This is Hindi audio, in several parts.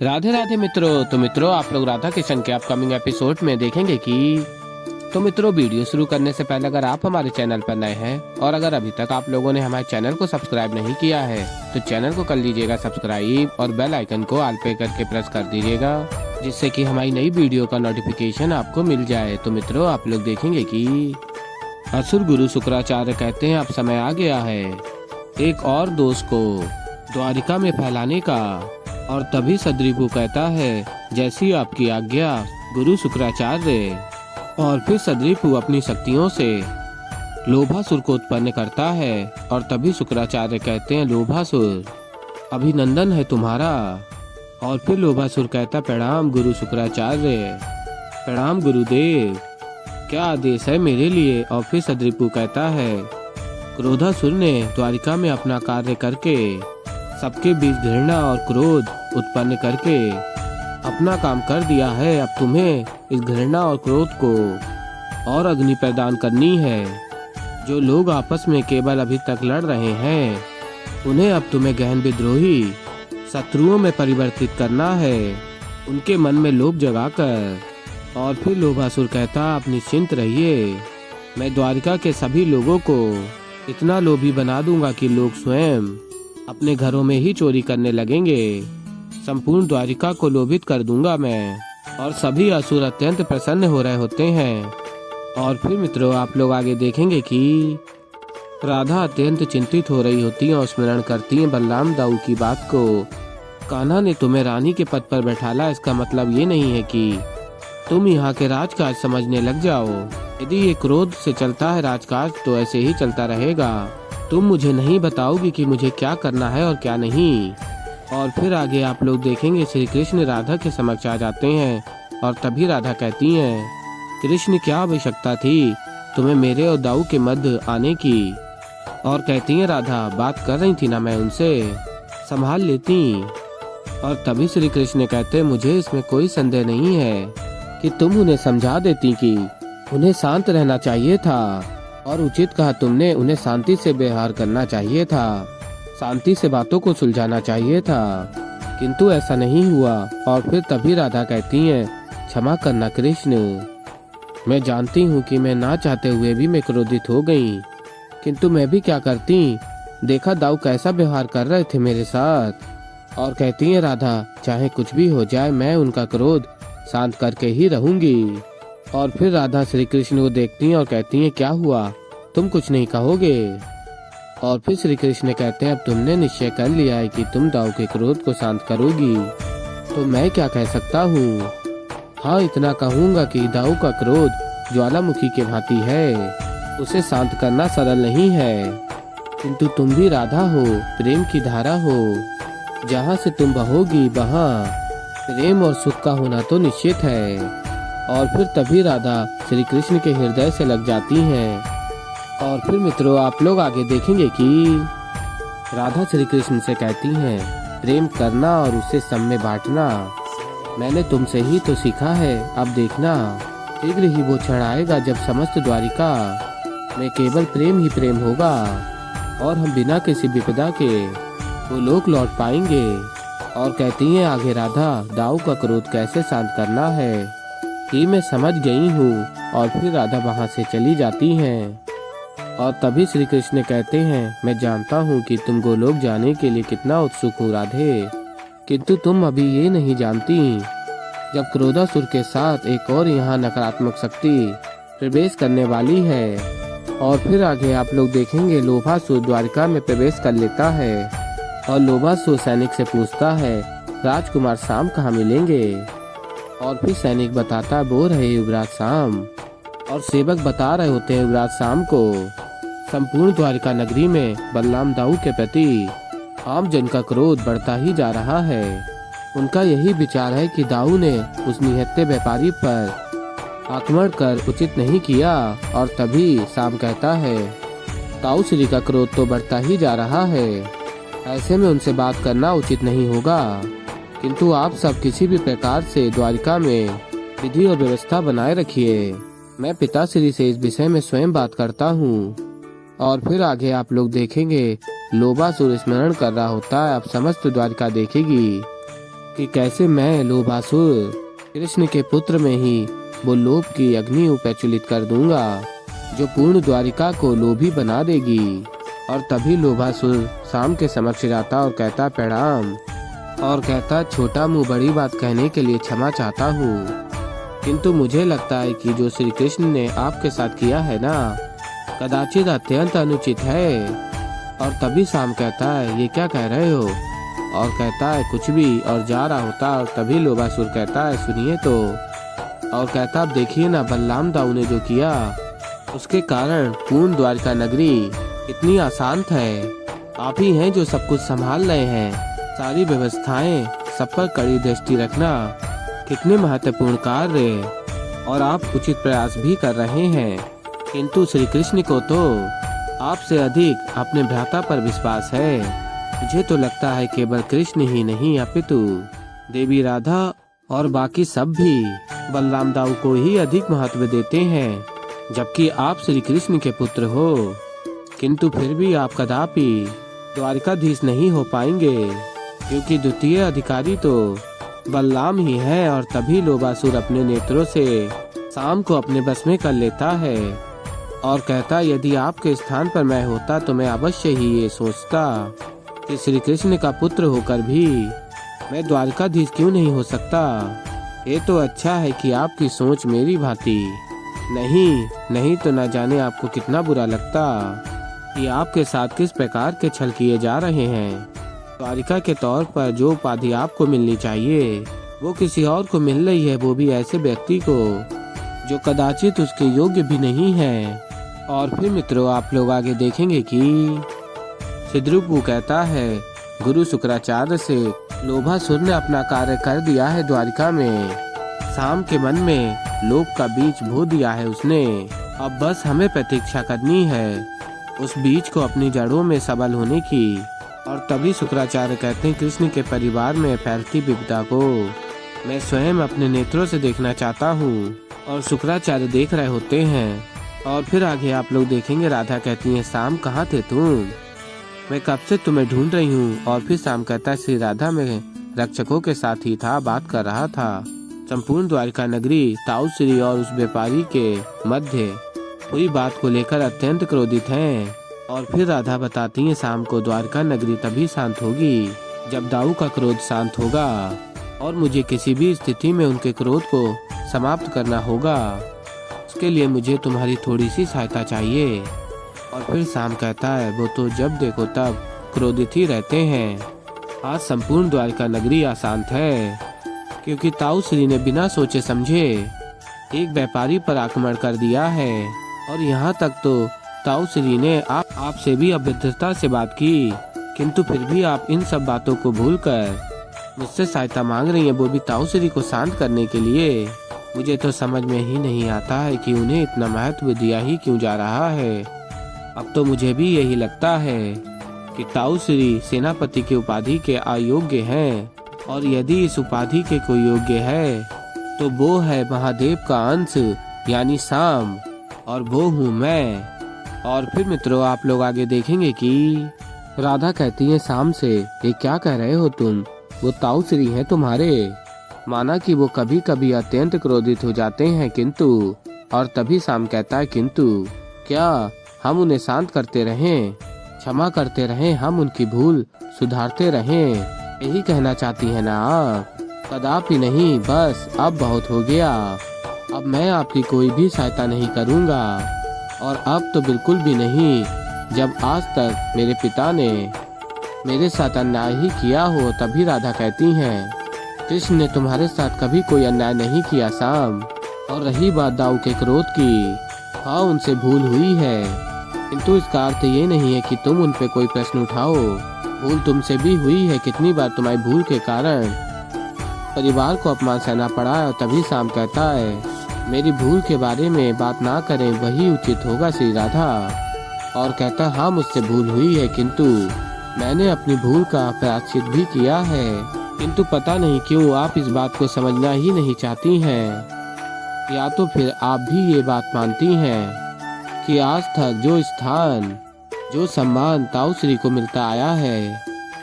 राधे राधे मित्रों। तो मित्रों, आप लोग राधा किशन के अपकमिंग एपिसोड में देखेंगे कि मित्रों, वीडियो शुरू करने से पहले अगर आप हमारे चैनल पर नए हैं और अगर अभी तक आप लोगों ने हमारे चैनल को सब्सक्राइब नहीं किया है तो चैनल को कर लीजिएगा सब्सक्राइब और बेल आइकन को ऑल पे करके प्रेस कर दीजिएगा, जिससे कि हमारी नई वीडियो का नोटिफिकेशन आपको मिल जाए। तो मित्रों, आप लोग देखेंगे कि असुर गुरु शुक्राचार्य कहते हैं अब समय आ गया है एक और दोष को द्वारिका में फैलाने का। और तभी सदरिपु कहता है जैसी आपकी आज्ञा गुरु शुक्राचार्य। और फिर सदरिपु अपनी शक्तियों से लोभासुर को उत्पन्न करता है। और तभी शुक्राचार्य कहते हैं लोभासुर अभिनंदन है तुम्हारा। और फिर लोभासुर कहता प्रणाम गुरु शुक्राचार्य, प्रणाम गुरुदेव, क्या आदेश है मेरे लिए। और फिर सदरिपु कहता है क्रोधासुर ने द्वारिका में अपना कार्य करके सबके बीच घृणा और क्रोध उत्पन्न करके अपना काम कर दिया है। अब तुम्हें इस घृणा और क्रोध को और अग्नि प्रदान करनी है। जो लोग आपस में केवल अभी तक लड़ रहे हैं उन्हें अब तुम्हें गहन विद्रोही शत्रुओं में परिवर्तित करना है, उनके मन में लोभ जगाकर। और फिर लोभासुर कहता आप निश्चिंत रहिए, मैं द्वारिका के सभी लोगों को इतना लोभी बना दूंगा कि लोग स्वयं अपने घरों में ही चोरी करने लगेंगे। संपूर्ण द्वारिका को लोभित कर दूंगा मैं। और सभी असुर अत्यंत प्रसन्न हो रहे होते हैं। और फिर मित्रों, आप लोग आगे देखेंगे कि राधा अत्यंत चिंतित हो रही होती है और स्मरण करती है बलराम दाऊ की बात को। कान्हा ने तुम्हें रानी के पद पर बैठाला, इसका मतलब ये नहीं है कि तुम यहाँ के राजकाज समझने लग जाओ। यदि ये क्रोध से चलता है राजकाज तो ऐसे ही चलता रहेगा। तुम मुझे नहीं बताओगी कि मुझे क्या करना है और क्या नहीं। और फिर आगे आप लोग देखेंगे श्री कृष्ण राधा के समक्ष आ जाते हैं। और तभी राधा कहती हैं कृष्ण क्या आवश्यकता थी तुम्हें मेरे और दाऊ के मध्य आने की। और कहती हैं राधा बात कर रही थी ना, मैं उनसे संभाल लेती। और तभी श्री कृष्ण कहते मुझे इसमें कोई संदेह नहीं है कि तुम उन्हें समझा देती कि उन्हें शांत रहना चाहिए था। और उचित कहा तुमने, उन्हें शांति से व्यवहार करना चाहिए था, शांति से बातों को सुलझाना चाहिए था, किंतु ऐसा नहीं हुआ। और फिर तभी राधा कहती हैं क्षमा करना कृष्ण, मैं जानती हूँ कि मैं ना चाहते हुए भी मैं क्रोधित हो गई, किंतु मैं भी क्या करती, देखा दाऊ कैसा व्यवहार कर रहे थे मेरे साथ। और कहती हैं राधा चाहे कुछ भी हो जाए मैं उनका क्रोध शांत करके ही रहूंगी। और फिर राधा श्री कृष्ण को देखती हैं और कहती हैं क्या हुआ, तुम कुछ नहीं कहोगे। और फिर श्री कृष्ण कहते हैं अब तुमने निश्चय कर लिया है कि तुम दाऊ के क्रोध को शांत करोगी, तो मैं क्या कह सकता हूँ। हाँ, इतना कहूँगा कि दाऊ का क्रोध ज्वालामुखी के भांति है, उसे शांत करना सरल नहीं है, किंतु तुम भी राधा हो, प्रेम की धारा हो, जहाँ से तुम बहोगी वहाँ प्रेम और सुख का होना तो निश्चित है। और फिर तभी राधा श्री कृष्ण के हृदय से लग जाती हैं। और फिर मित्रों, आप लोग आगे देखेंगे कि राधा श्री कृष्ण से कहती हैं प्रेम करना और उसे सब में बांटना मैंने तुमसे ही तो सीखा है। अब देखना शीघ्र ही वो क्षण आएगा जब समस्त द्वारिका में केवल प्रेम ही प्रेम होगा और हम बिना किसी विपदा के वो लोग लौट पाएंगे। और कहती हैं आगे राधा दाऊ का क्रोध कैसे शांत करना है कि मैं समझ गई हूँ। और फिर राधा वहाँ से चली जाती हैं। और तभी श्री कृष्ण कहते हैं मैं जानता हूँ कि तुम गोलोक जाने के लिए कितना उत्सुक हो राधे, किंतु तुम अभी ये नहीं जानती जब क्रोधासुर के साथ एक और यहाँ नकारात्मक शक्ति प्रवेश करने वाली है। और फिर आगे आप लोग देखेंगे लोभासुर द्वारिका में प्रवेश कर लेता है और लोभासुर सैनिक से पूछता है राजकुमार शाम कहाँ मिलेंगे। और फिर सैनिक बताता बोल रहे युवराज शाम। और सेवक बता रहे होते हैं युवराज शाम को संपूर्ण द्वारिका नगरी में बलराम दाऊ के प्रति आम जन का क्रोध बढ़ता ही जा रहा है। उनका यही विचार है कि दाऊ ने उस निहत्थे व्यापारी पर आक्रमण कर उचित नहीं किया। और तभी शाम कहता है दाऊ श्री का क्रोध तो बढ़ता ही जा रहा है, ऐसे में उनसे बात करना उचित नहीं होगा, किंतु आप सब किसी भी प्रकार से द्वारिका में विधि और व्यवस्था बनाए रखिए, मैं पिताश्री से इस विषय में स्वयं बात करता हूँ। और फिर आगे आप लोग देखेंगे लोभासुर स्मरण कर रहा होता है अब समस्त द्वारिका देखेगी कि कैसे मैं लोभासुर कृष्ण के पुत्र में ही वो लोभ की अग्नि प्रज्वलित कर दूंगा जो पूर्ण द्वारिका को लोभी बना देगी। और तभी लोभासुर शाम के समक्ष जाता और कहता प्रणाम, और कहता छोटा मुंह बड़ी बात कहने के लिए क्षमा चाहता हूँ, किंतु मुझे लगता है कि जो श्री कृष्ण ने आपके साथ किया है ना, कदाचित अत्यंत अनुचित है। और तभी शाम कहता है ये क्या कह रहे हो, और कहता है कुछ भी, और जा रहा होता। और तभी लोभासुर कहता है सुनिए तो, और कहता अब देखिए ना बलराम दाऊ ने जो किया, उसके कारण पूर्ण द्वारिका नगरी इतनी अशांत है। आप ही हैं जो सब कुछ संभाल रहे हैं, सारी व्यवस्थाएं, सब पर कड़ी दृष्टि रखना कितने महत्वपूर्ण कार्य, और आप उचित प्रयास भी कर रहे हैं। किंतु श्री कृष्ण को तो आपसे अधिक अपने भ्राता पर विश्वास है। मुझे तो लगता है केवल कृष्ण ही नहीं अपितु देवी राधा और बाकी सब भी बलराम दाऊ को ही अधिक महत्व देते हैं, जबकि आप श्री कृष्ण के पुत्र हो। किंतु फिर भी आप कदापि द्वारिकाधीश नहीं हो पाएंगे, क्योंकि द्वितीय अधिकारी तो बलराम ही है। और तभी लोभासुर अपने नेत्रों से शाम को अपने बस में कर लेता है और कहता यदि आपके स्थान पर मैं होता तो मैं अवश्य ही ये सोचता कि श्री कृष्ण का पुत्र होकर भी मैं द्वारकाधीश क्यों नहीं हो सकता। ये तो अच्छा है कि आपकी सोच मेरी भांति नहीं तो न जाने आपको कितना बुरा लगता कि आपके साथ किस प्रकार के छल किए जा रहे हैं। द्वारिका के तौर पर जो उपाधि आपको मिलनी चाहिए वो किसी और को मिल रही है, वो भी ऐसे व्यक्ति को जो कदाचित उसके योग्य भी नहीं है। और फिर मित्रों आप लोग आगे देखेंगे कि सिद्रुपु कहता है गुरु शुक्राचार्य से लोभासुर ने अपना कार्य कर दिया है द्वारिका में, शाम के मन में लोभ का बीज बो दिया है उसने। अब बस हमें प्रतीक्षा करनी है उस बीज को अपनी जड़ों में सबल होने की। और तभी शुक्राचार्य कहते हैं कृष्ण के परिवार में फैलती विपदा को मैं स्वयं अपने नेत्रों से देखना चाहता हूँ। और शुक्राचार्य देख रहे होते हैं। और फिर आगे आप लोग देखेंगे राधा कहती है शाम कहाँ थे तुम, मैं कब से तुम्हें ढूंढ रही हूँ। और फिर शाम कहता है श्री राधा में रक्षकों के साथ ही था, बात कर रहा था। संपूर्ण द्वारिका नगरी ताऊ श्री और उस व्यापारी के मध्य पूरी बात को लेकर अत्यंत क्रोधित हैं। और फिर राधा बताती है शाम को द्वारका नगरी तभी शांत होगी जब दाऊ का क्रोध शांत होगा, और मुझे किसी भी स्थिति में उनके क्रोध को समाप्त करना होगा। उसके लिए मुझे तुम्हारी थोड़ी सी सहायता चाहिए। और फिर शाम कहता है वो तो जब देखो तब क्रोधित ही रहते हैं। आज संपूर्ण द्वारका नगरी अशांत है, क्योंकि ताऊ श्री ने बिना सोचे समझे एक व्यापारी पर आक्रमण कर दिया है। और यहाँ तक तो ताऊ श्री ने आपसे भी अभद्रता से बात की, किंतु फिर भी आप इन सब बातों को भूलकर मुझसे सहायता मांग रही हैं, वो भी ताऊ श्री को शांत करने के लिए। मुझे तो समझ में ही नहीं आता है कि उन्हें इतना महत्व दिया ही क्यों जा रहा है। अब तो मुझे भी यही लगता है कि ताऊ श्री सेनापति की उपाधि के अयोग्य हैं, और यदि इस उपाधि के कोई योग्य है तो वो है महादेव का अंश यानी शाम, और वो हूँ मैं। और फिर मित्रों आप लोग आगे देखेंगे कि राधा कहती है शाम से ये क्या कह रहे हो तुम, वो ताऊ श्री हैं तुम्हारे। माना कि वो कभी कभी अत्यंत क्रोधित हो जाते हैं, किंतु। और तभी शाम कहता है किंतु क्या हम उन्हें शांत करते रहें, क्षमा करते रहें, हम उनकी भूल सुधारते रहें, यही कहना चाहती है ना आप? कदापि नहीं, बस अब बहुत हो गया। अब मैं आपकी कोई भी सहायता नहीं करूँगा, और अब तो बिल्कुल भी नहीं जब आज तक मेरे पिता ने मेरे साथ अन्याय ही किया हो। तभी राधा कहती हैं कृष्ण ने तुम्हारे साथ कभी कोई अन्याय नहीं किया शाम। और रही बात दाऊ के क्रोध की, हाँ उनसे भूल हुई है, किंतु इसका अर्थ ये नहीं है कि तुम उन पे कोई प्रश्न उठाओ। भूल तुमसे भी हुई है, कितनी बार तुम्हारी भूल के कारण परिवार को अपमान सहना पड़ा है। और तभी शाम कहता है मेरी भूल के बारे में बात ना करें, वही उचित होगा श्री राधा। और कहता हाँ मुझसे भूल हुई है, किंतु मैंने अपनी भूल का प्रायश्चित भी किया है, किंतु पता नहीं क्यों आप इस बात को समझना ही नहीं चाहती हैं। या तो फिर आप भी ये बात मानती हैं कि आज तक जो स्थान जो सम्मान ताऊ श्री को मिलता आया है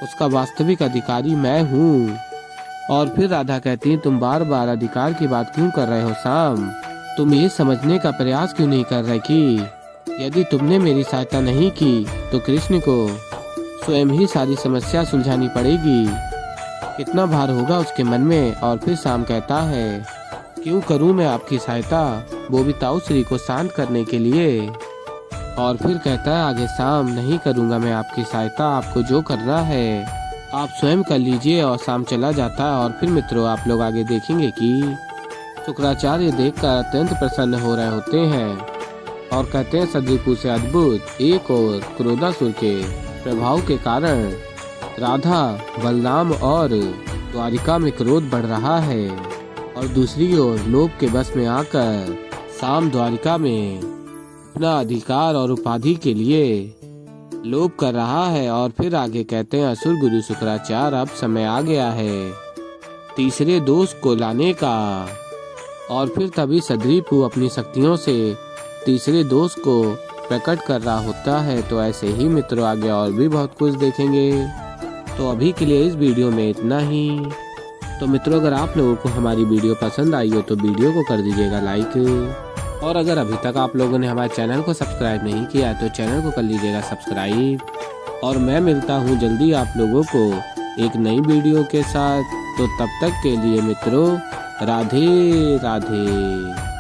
उसका वास्तविक अधिकारी मैं हूँ। और फिर राधा कहती है, तुम बार बार अधिकार की बात क्यों कर रहे हो शाम? तुम ये समझने का प्रयास क्यों नहीं कर रहे कि यदि तुमने मेरी सहायता नहीं की तो कृष्ण को स्वयं ही सारी समस्या सुलझानी पड़ेगी। कितना भार होगा उसके मन में। और फिर शाम कहता है, क्यों करूं मैं आपकी सहायता, वो भी ताऊ श्री को शांत करने के लिए। और फिर कहता है आगे शाम, नहीं करूंगा मैं आपकी सहायता, आपको जो करना है आप स्वयं कर लीजिए। और शाम चला जाता है। और फिर मित्रों आप लोग आगे देखेंगे कि शुक्राचार्य देखकर अत्यंत प्रसन्न हो रहे होते हैं और कहते हैं, सदरिपु से अद्भुत। एक और क्रोधासुर के प्रभाव के कारण राधा, बलराम और द्वारिका में क्रोध बढ़ रहा है और दूसरी ओर लोभ के बस में आकर शाम द्वारिका में अपना अधिकार और उपाधि के लिए लोभ कर रहा है। और फिर आगे कहते हैं, असुर गुरु शुक्राचार्य अब समय आ गया है तीसरे दोष को लाने का। और फिर तभी सदरिपु अपनी शक्तियों से तीसरे दोष को प्रकट कर रहा होता है। तो ऐसे ही मित्रों आगे और भी बहुत कुछ देखेंगे। तो अभी के लिए इस वीडियो में इतना ही। तो मित्रों अगर आप लोगों को हमारी वीडियो पसंद आई हो तो वीडियो को कर दीजिएगा लाइक। और अगर अभी तक आप लोगों ने हमारे चैनल को सब्सक्राइब नहीं किया है तो चैनल को कर लीजिएगा सब्सक्राइब। और मैं मिलता हूँ जल्दी आप लोगों को एक नई वीडियो के साथ। तो तब तक के लिए मित्रों राधे राधे।